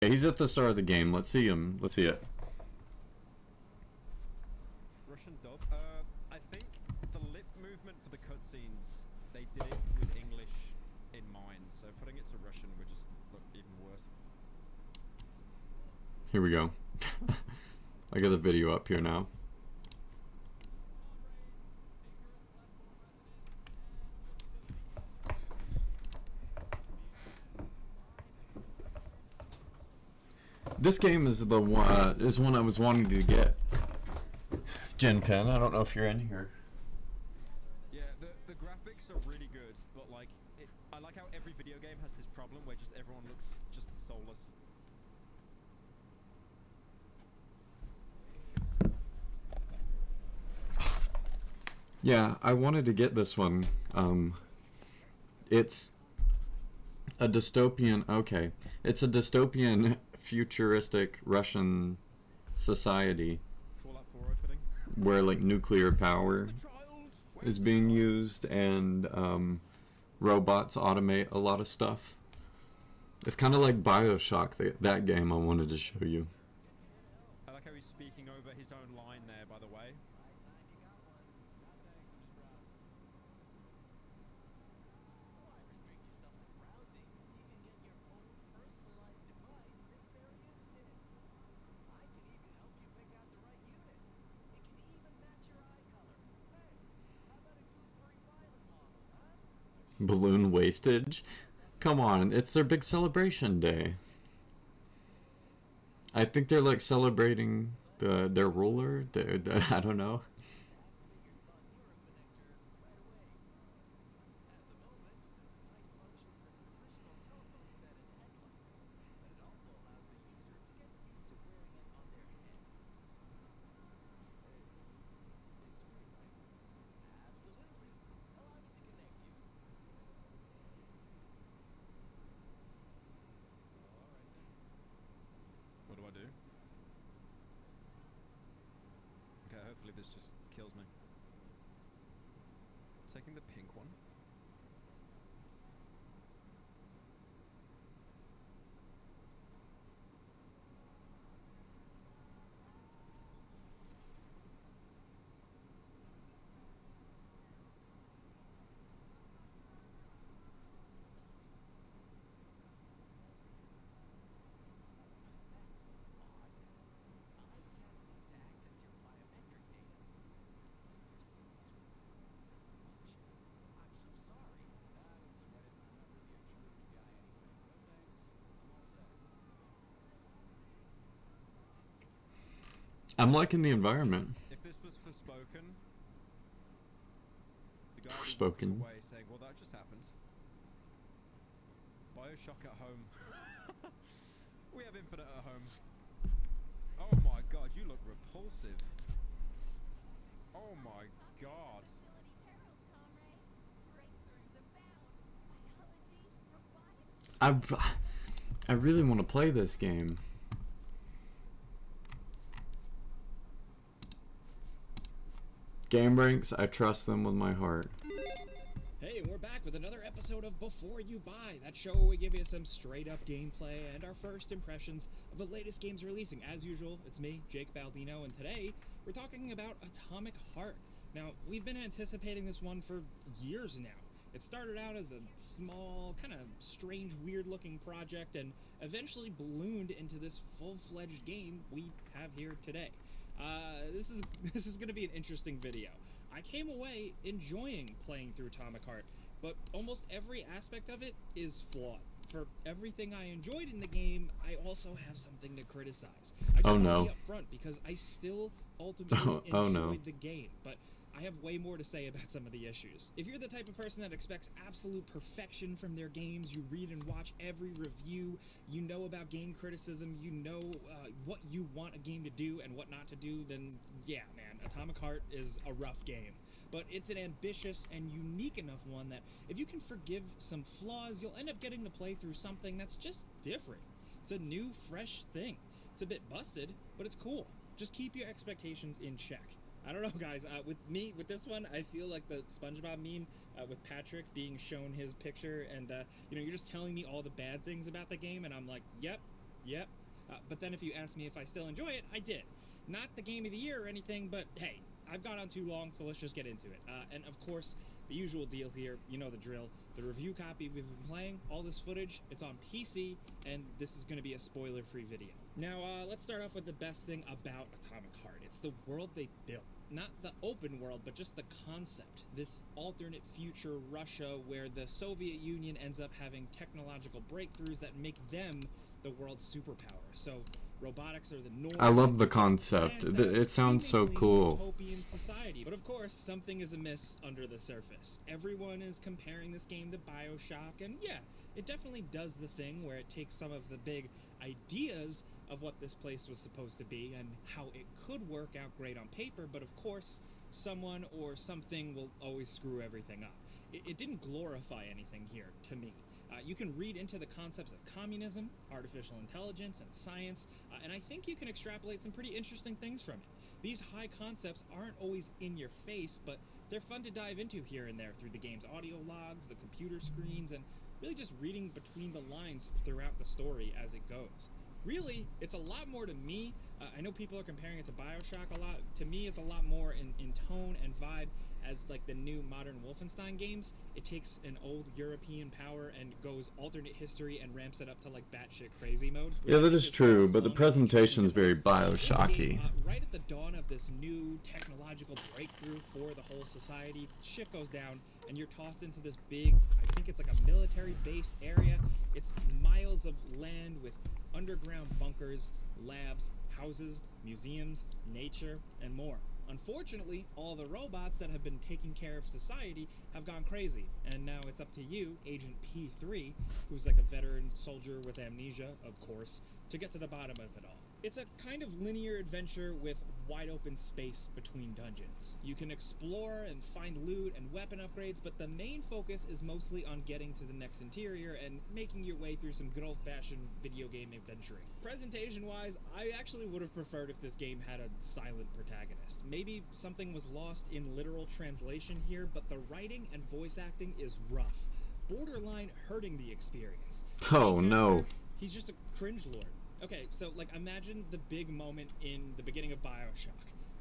He's at the start of the game. Let's see him. Let's see it. Russian dub. I think the lip movement for the cutscenes, they did it with English in mind. So putting it to Russian would just look even worse. Here we go. I got the video up here now. This game is the one. Is one I was wanting to get. Gen Pen. I don't know if you're in here. Yeah, the graphics are really good, but like, I like how every video game has this problem where just everyone looks just soulless. Yeah, I wanted to get this one. It's a dystopian. Okay, it's a dystopian, futuristic Russian society Fallout 4 opening. where like nuclear power is being used and robots automate a lot of stuff. It's kind of like BioShock, that game I wanted to show you. I like how he's speaking over his own line there, by the way. Balloon wastage? Come on, it's their big celebration day. I think they're like celebrating their ruler. I don't know. What do I do? Okay, hopefully this just kills me. Taking the pink one. I'm liking the environment. If this was Forspoken, the guy Forspoken. would walk away saying, "Well, that just happened." BioShock at home. We have Infinite at home. Oh my god, you look repulsive. Oh my god. I really want to play this game. Game Ranks, I trust them with my heart. Hey, and we're back with another episode of Before You Buy, that show where we give you some straight-up gameplay and our first impressions of the latest games releasing. As usual, it's me, Jake Baldino, and today we're talking about Atomic Heart. Now, we've been anticipating this one for years now. It started out as a small, kind of strange, weird-looking project and eventually ballooned into this full-fledged game we have here today. This is going to be an interesting video. I came away enjoying playing through Atomic Heart, but almost every aspect of it is flawed. For everything I enjoyed in the game, I also have something to criticize. I just want to be up front because I still ultimately enjoyed the game, but I have way more to say about some of the issues. If you're the type of person that expects absolute perfection from their games, you read and watch every review, you know about game criticism, you know what you want a game to do and what not to do, then yeah, man, Atomic Heart is a rough game. But it's an ambitious and unique enough one that if you can forgive some flaws, you'll end up getting to play through something that's just different. It's a new, fresh thing. It's a bit busted, but it's cool. Just keep your expectations in check. I don't know, guys. With this one, I feel like the SpongeBob meme with Patrick being shown his picture, and you're just telling me all the bad things about the game, and I'm like, yep, Yep. But then if you ask me if I still enjoy it, I did. Not the game of the year or anything, but hey, I've gone on too long, so let's just get into it. And of course, the usual deal here, you know the drill. The review copy we've been playing, all this footage, it's on PC, and this is going to be a spoiler-free video. Now, let's start off with the best thing about Atomic Heart. It's the world they built. Not the open world, but just the concept. This alternate future Russia where the Soviet Union ends up having technological breakthroughs that make them the world's superpower. So robotics are the norm. I love the concept. It sounds so cool. Dystopian society. But of course, something is amiss under the surface. Everyone is comparing this game to BioShock, and yeah, it definitely does the thing where it takes some of the big ideas of what this place was supposed to be and how it could work out great on paper, but of course, someone or something will always screw everything up. It didn't glorify anything here, to me. You can read into the concepts of communism, artificial intelligence, and science, and I think you can extrapolate some pretty interesting things from it. These high concepts aren't always in your face, but they're fun to dive into here and there through the game's audio logs, the computer screens, and really just reading between the lines throughout the story as it goes. Really, it's a lot more to me. I know people are comparing it to BioShock a lot. To me, it's a lot more in tone and vibe as like the new modern Wolfenstein games. It takes an old European power and goes alternate history and ramps it up to like batshit crazy mode. Yeah, that is true, but the presentation's very BioShocky. Right at the dawn of this new technological breakthrough for the whole society, shit goes down and you're tossed into this big, I think it's like a military base area. It's miles of land with underground bunkers, labs, houses, museums, nature, and more. Unfortunately, all the robots that have been taking care of society have gone crazy, and now it's up to you, Agent P3, who's like a veteran soldier with amnesia, of course, to get to the bottom of it all. It's a kind of linear adventure with wide open space between dungeons. You can explore and find loot and weapon upgrades, but the main focus is mostly on getting to the next interior and making your way through some good old-fashioned video game adventuring. Presentation-wise, I actually would have preferred if this game had a silent protagonist. Maybe something was lost in literal translation here, but the writing and voice acting is rough, borderline hurting the experience. Oh no. He's just a cringe lord. Okay, so like imagine the big moment in the beginning of BioShock.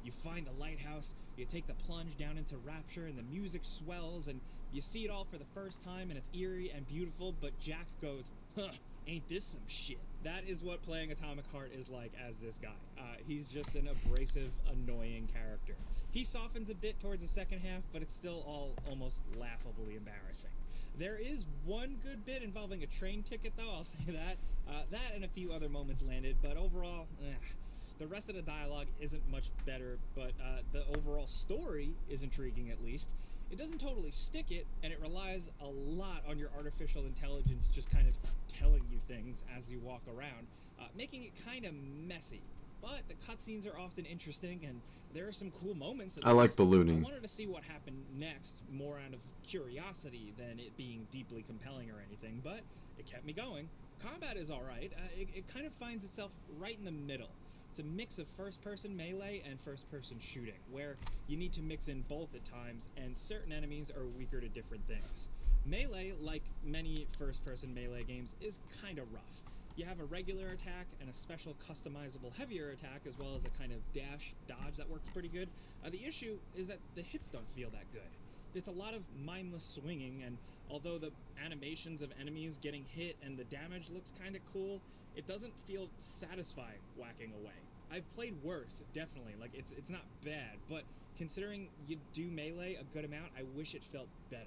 You find the lighthouse, you take the plunge down into Rapture, and the music swells, and you see it all for the first time, and it's eerie and beautiful, but Jack goes, huh, ain't this some shit? That is what playing Atomic Heart is like as this guy. He's just an abrasive, annoying character. He softens a bit towards the second half, but it's still all almost laughably embarrassing. There is one good bit involving a train ticket, though, I'll say that. That and a few other moments landed, but overall, the rest of the dialogue isn't much better, but the overall story is intriguing at least. It doesn't totally stick it, and it relies a lot on your artificial intelligence just kind of telling you things as you walk around, making it kind of messy. But the cutscenes are often interesting, and there are some cool moments. I like the looting. I wanted to see what happened next, more out of curiosity than it being deeply compelling or anything, but it kept me going. Combat is alright. It kind of finds itself right in the middle. It's a mix of first-person melee and first-person shooting, where you need to mix in both at times, and certain enemies are weaker to different things. Melee, like many first-person melee games, is kind of rough. You have a regular attack and a special customizable heavier attack, as well as a kind of dash dodge that works pretty good. The issue is that the hits don't feel that good. It's a lot of mindless swinging, and although the animations of enemies getting hit and the damage looks kind of cool, it doesn't feel satisfying whacking away. I've played worse, definitely. Like, it's not bad, but considering you do melee a good amount, I wish it felt better.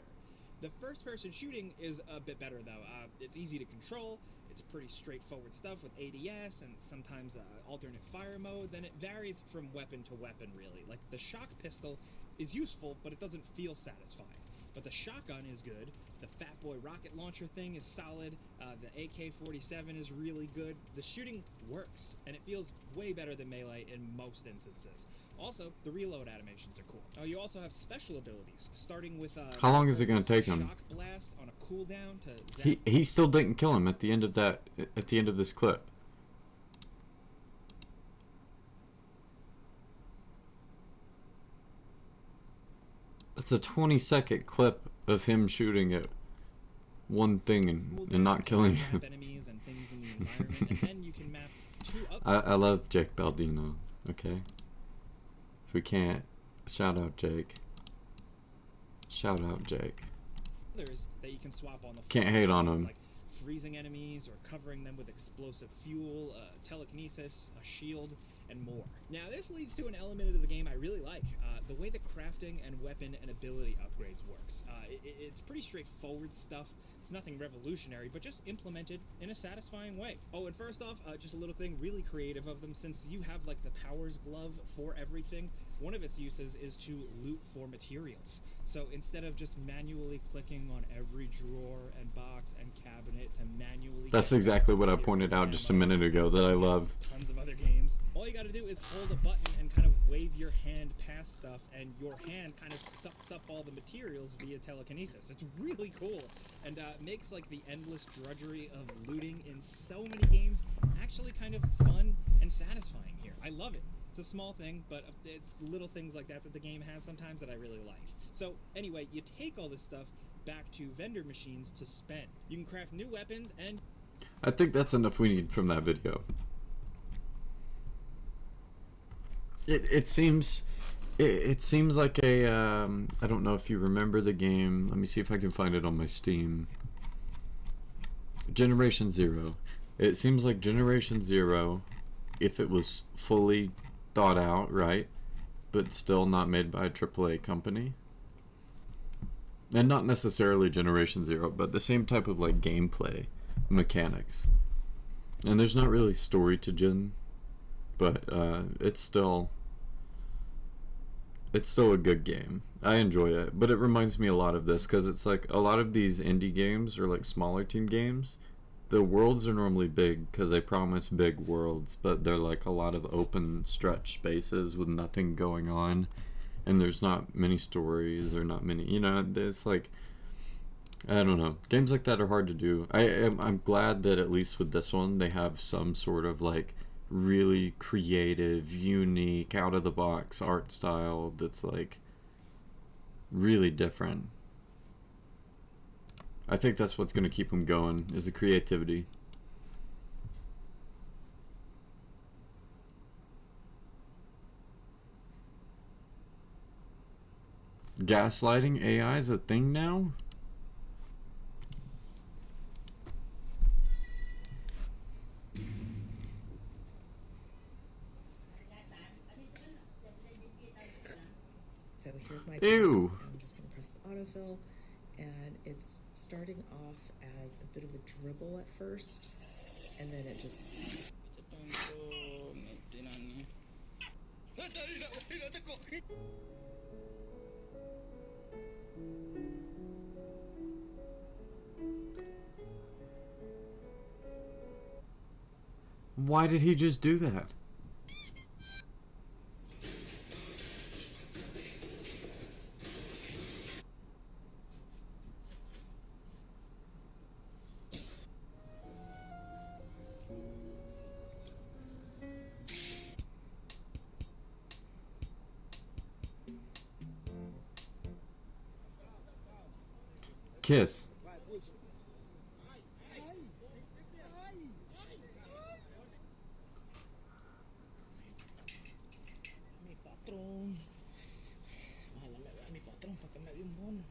The first-person shooting is a bit better, though. It's easy to control. It's pretty straightforward stuff with ADS and sometimes alternate fire modes, and it varies from weapon to weapon, really. Like, the shock pistol is useful, but it doesn't feel satisfying. But the shotgun is good. The Fat Boy rocket launcher thing is solid. The AK-47 is really good. The shooting works, and it feels way better than melee in most instances. Also, the reload animations are cool. Oh, you also have special abilities, starting with how long is it going to take him? Shock blast on a cooldown to zap. He still didn't kill him at the end of this clip. It's a 20-second clip of him shooting it. one thing and not killing map him. enemies and things in the environment, and then you can map two up. I love Jake Baldino, okay? If we can't, shout out Jake. Shout out Jake. Others that you can swap on the Can't fly, hate on things him. like freezing enemies or covering them with explosive fuel, telekinesis, a shield, and more. Now this leads to an element of the game I really like, the way the crafting and weapon and ability upgrades works. It's pretty straightforward stuff. It's nothing revolutionary, but just implemented in a satisfying way. Oh, and first off, just a little thing really creative of them, since you have like the powers glove for everything, one of its uses is to loot for materials. So instead of just manually clicking on every drawer and box and cabinet to manually... That's exactly what I pointed out just a minute ago that I love. Tons of other games. All you gotta do is hold a button and kind of wave your hand past stuff, and your hand kind of sucks up all the materials via telekinesis. It's really cool, and makes like the endless drudgery of looting in so many games actually kind of fun and satisfying here. I love it. It's a small thing, but it's little things like that that the game has sometimes that I really like. So anyway, you take all this stuff back to vendor machines to spend. You can craft new weapons and... I think that's enough we need from that video. It seems like a I don't know if you remember the game. Let me see if I can find it on my Steam. Generation Zero. It seems like Generation Zero, if it was fully thought out, right, but still not made by a AAA company. And not necessarily Generation Zero, but the same type of like gameplay mechanics. And there's not really story to Gen, but it's still a good game. I enjoy it, but it reminds me a lot of this because it's like a lot of these indie games or like smaller team games. The worlds are normally big because they promise big worlds, but they're like a lot of open stretch spaces with nothing going on. And there's not many stories or not many, you know, there's like, I don't know. Games like that are hard to do. I'm glad that at least with this one, they have some sort of like really creative, unique, out of the box art style that's like really different. I think that's what's going to keep them going, is the creativity. Gaslighting AI is a thing now? So here's my Ew. prompts. I'm just going to press the autofill, and it's starting off as a bit of a dribble at first, and then it just... Why did he just do that? Kiss. Mi patrón. Ojalá me vea mi patrón para que me dé un bono.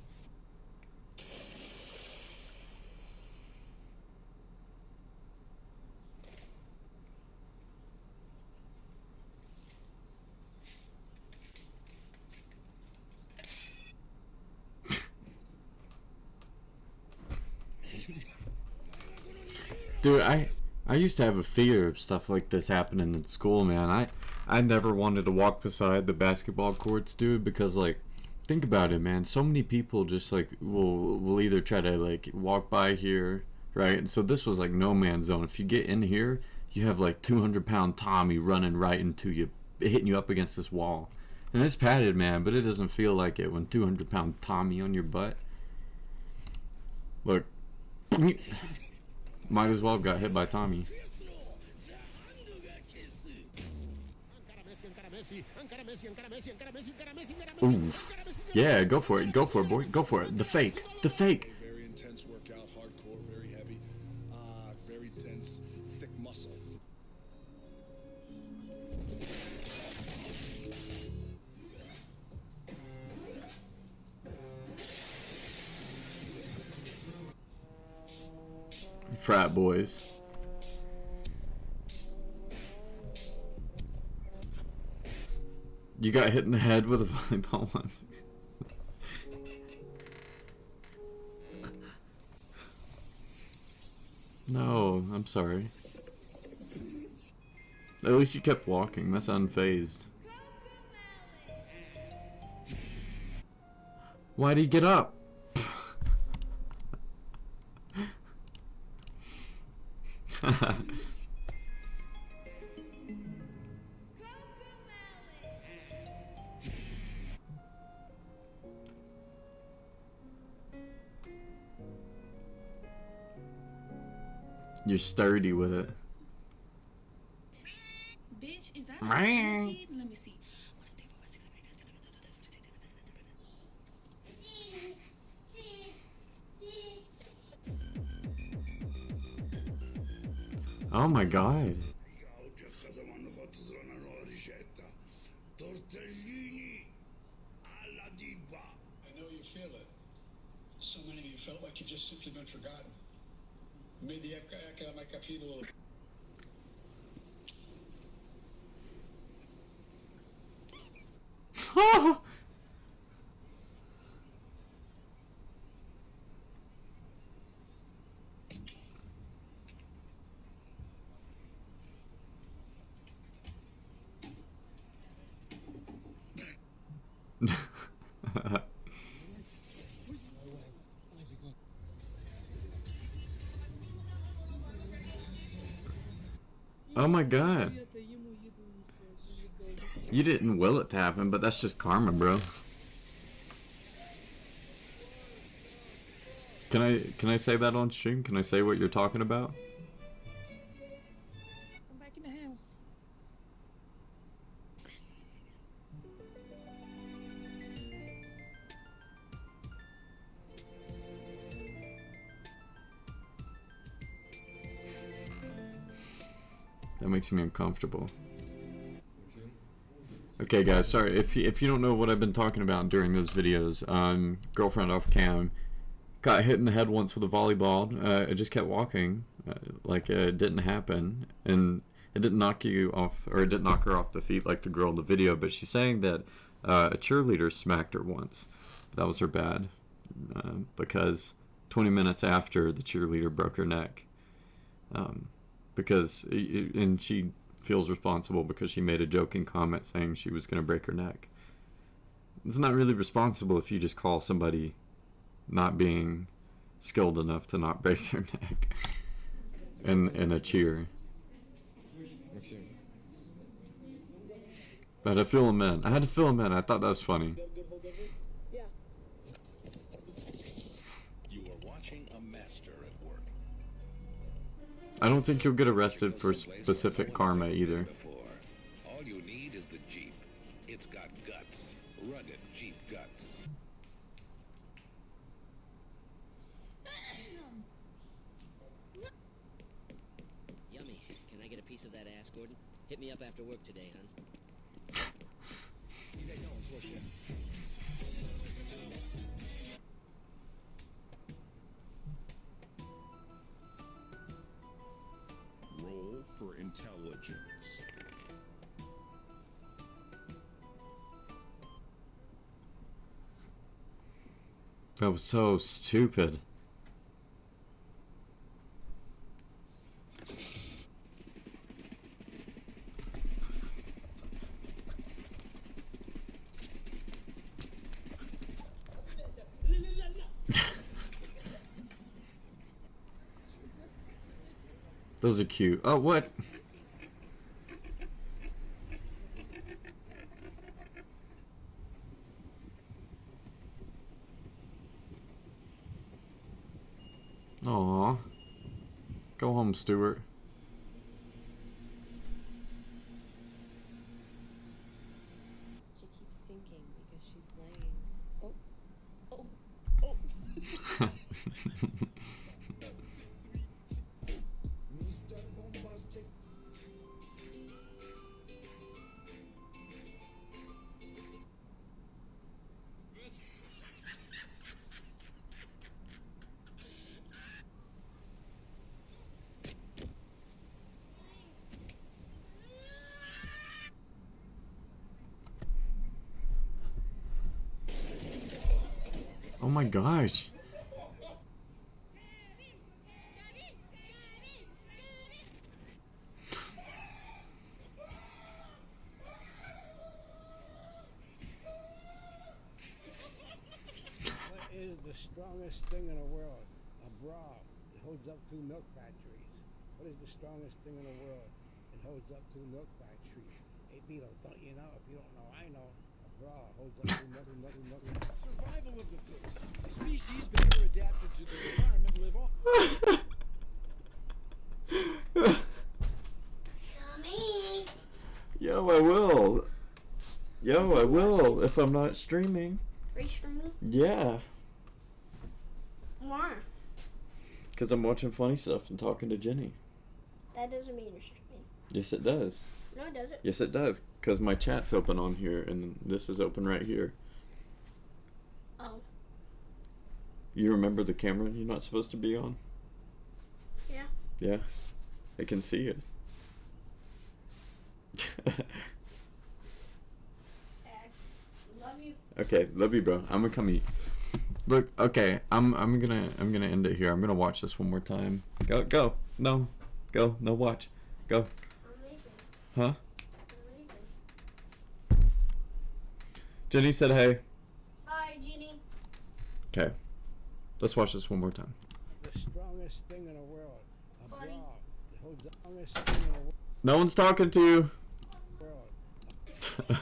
Dude, I used to have a fear of stuff like this happening in school, man. I never wanted to walk beside the basketball courts, dude, because like, think about it, man. So many people just like will either try to like walk by here, right? And so this was like no man's zone. If you get in here, you have like 200-pound Tommy running right into you, hitting you up against this wall. And it's padded, man, but it doesn't feel like it when 200-pound Tommy on your butt. Look. Might as well have got hit by Tommy. Ooh. Yeah, go for it. Go for it, boy. Go for it. The fake. The fake. Very intense workout, hard frat boys. You got hit in the head with a volleyball once. No, I'm sorry. At least you kept walking. That's unfazed. Why'd he get up? You're sturdy with it. Bitch, is that a centipede? Let me see. 1, 2, 3, 4, 5, 6, 7, 8, 9, 10, 11, 12, 13, 14. Oh my god. Tortellini alla diva. I know you feel it. So many of you felt like you've just simply been forgotten. Maybe I might capito. Oh my god. You didn't will it to happen, but that's just karma, bro. Can I say that on stream? Can I say what you're talking about? Come back in the house. That makes me uncomfortable. Okay guys, sorry, if you don't know what I've been talking about during those videos, girlfriend off cam got hit in the head once with a volleyball. I just kept walking, like it didn't happen, and it didn't knock you off, or it didn't knock her off the feet like the girl in the video, but she's saying that a cheerleader smacked her once. That was her bad, because 20 minutes after, the cheerleader broke her neck. And she feels responsible because she made a joking comment saying she was going to break her neck. It's not really responsible if you just call somebody not being skilled enough to not break their neck in a cheer. But I had to fill him in. I thought that was funny. You are watching a master at work. I don't think you'll get arrested for specific karma either. All you need is the Jeep. It's got guts. Rugged Jeep guts. Yummy. Can I get a piece of that ass, Gordon? Hit me up after work today, hon. Roll for intelligence. That was so stupid. Those are cute. Oh, what? Aw. Go home, Stuart. She keeps sinking because she's laying. Oh. Mr. Bombastic. Oh my gosh. What is the strongest thing in the world? A bra. It holds up 2 milk factories. What is the strongest thing in the world? It holds up 2 milk factories. Hey, Beetle, don't you know? If you don't know, I know. A bra holds up 2 milk. Survival of the fittest. Species better adapted to their environment live on. Mommy. Yo, I will. Yo, I will if I'm not streaming. Are you streaming? Yeah. Why? Because I'm watching funny stuff and talking to Jenny. That doesn't mean you're streaming. Yes, it does. No, it doesn't. Yes, it does. Because my chat's open on here and this is open right here. Oh. You remember the camera you're not supposed to be on? Yeah. Yeah. I can see it. Love you. Okay, love you, bro. I'm gonna come eat. Look, okay, I'm gonna end it here. I'm gonna watch this one more time. Go. No. Go. No, watch. Go. I'm leaving. Huh? I'm leaving. Jenny said hey. Hi, Jeannie. Okay. Let's watch this one more time. The strongest thing in the world. A bra. Buddy. It holds up the strongest thing in the No one's talking to you. world.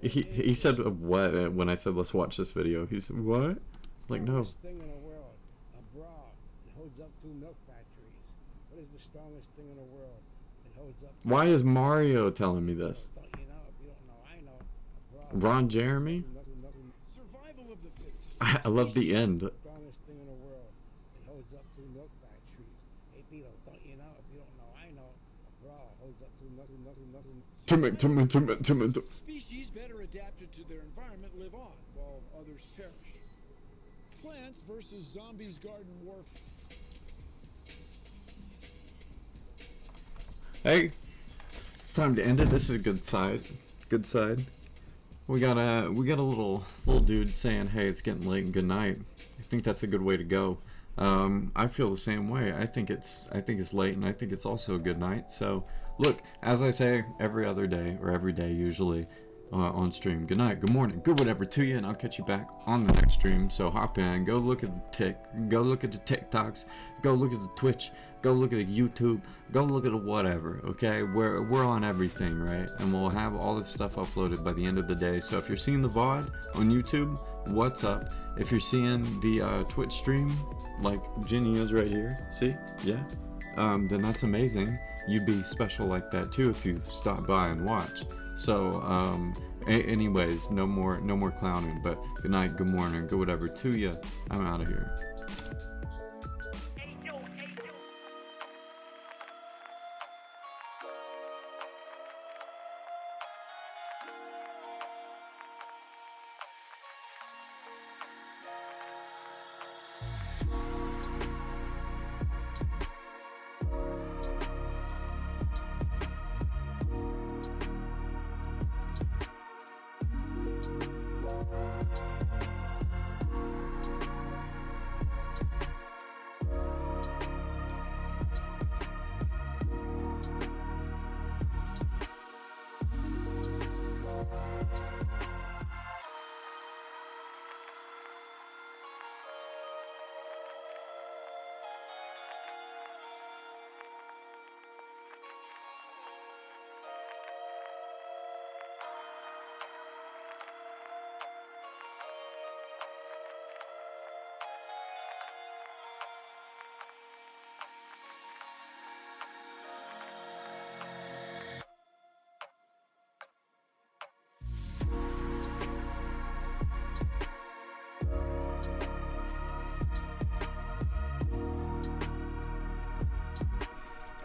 He said what when I said let's watch this video. He said what? Like no. Strongest thing in the world. A bra. It holds up 2 milk factories. What is the strongest thing in the world? It holds up. Why is Mario telling me this? Don't you know? If you don't know, I know. A bra. Ron Jeremy? Survival of the fittest. I love the end. Strongest thing in the world. It holds up 2 milk factories. Hey, Beetle, don't you know? If you don't know, I know. A bra holds up 2 milk. Species better adapted to their environment live on, while others perish. Plants versus zombies garden warfare. Hey, it's time to end it. This is a good side. Good side. We got a little dude saying, "Hey, it's getting late and good night." I think that's a good way to go. I feel the same way. I think it's late and I think it's also a good night. So, look, as I say every other day or every day usually on stream, good night, good morning, good whatever to you, and I'll catch you back on the next stream. So hop in, go look at the TikToks, go look at the Twitch, go look at the YouTube, go look at the whatever. Okay, we're on everything, right? And we'll have all this stuff uploaded by the end of the day. So if you're seeing the VOD on YouTube, what's up? If you're seeing the Twitch stream, like Jenny is right here, see? Yeah. Then that's amazing. You'd be special like that too if you stop by and watch. So, anyways, no more clowning. But good night, good morning, good whatever to you. I'm out of here.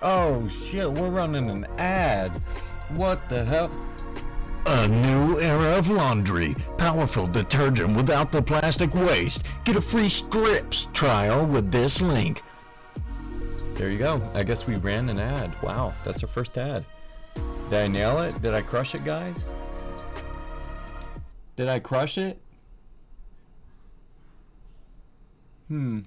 Oh shit, we're running an ad. What the hell? A new era of laundry. Powerful detergent without the plastic waste. Get a free strips trial with this link. There you go. I guess we ran an ad. Wow, that's our first ad. Did I nail it? Did I crush it, guys? Did I crush it? Hmm.